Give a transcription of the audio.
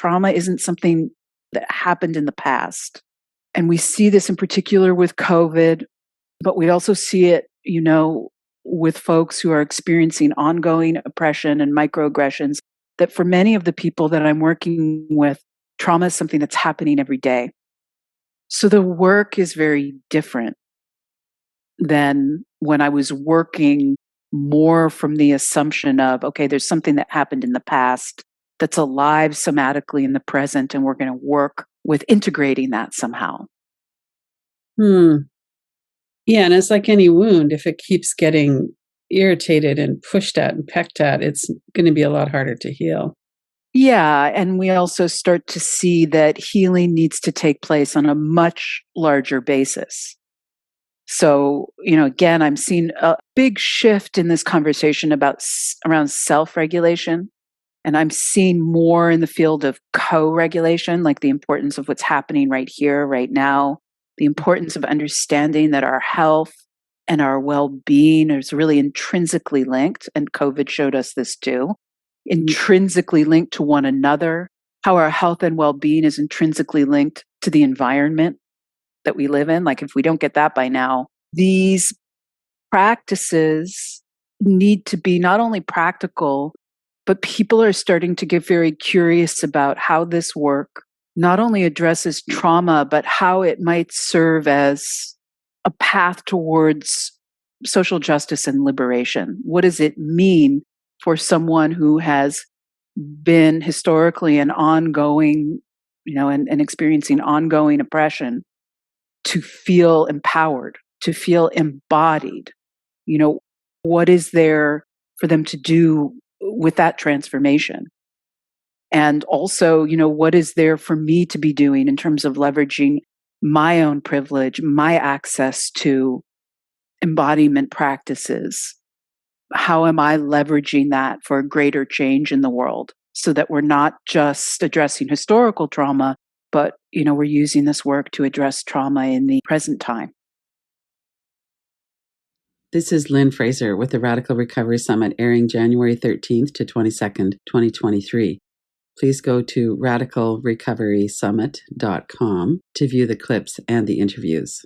trauma isn't something that happened in the past. And we see this in particular with COVID, but we also see it, with folks who are experiencing ongoing oppression and microaggressions, that for many of the people that I'm working with, trauma is something that's happening every day. So the work is very different than when I was working more from the assumption of, okay, there's something that happened in the past that's alive somatically in the present, and we're going to work with integrating that somehow. Yeah, and it's like any wound, if it keeps getting irritated and pushed at and pecked at, it's going to be a lot harder to heal. Yeah, and we also start to see that healing needs to take place on a much larger basis. So, again, I'm seeing a big shift in this conversation around self-regulation. And I'm seeing more in the field of co-regulation, like the importance of what's happening right here, right now, the importance of understanding that our health and our well-being is really intrinsically linked. And COVID showed us this too, intrinsically linked to one another, how our health and well-being is intrinsically linked to the environment that we live in. Like if we don't get that by now, these practices need to be not only practical, but people are starting to get very curious about how this work not only addresses trauma, but how it might serve as a path towards social justice and liberation. What does it mean for someone who has been historically an ongoing, and experiencing ongoing oppression to feel empowered, to feel embodied? What is there for them to do with that transformation? And also, what is there for me to be doing in terms of leveraging my own privilege, my access to embodiment practices? How am I leveraging that for a greater change in the world so that we're not just addressing historical trauma, but, we're using this work to address trauma in the present time? This is Lynn Fraser with the Radical Recovery Summit, airing January 13th to 22nd, 2023. Please go to radicalrecoverysummit.com to view the clips and the interviews.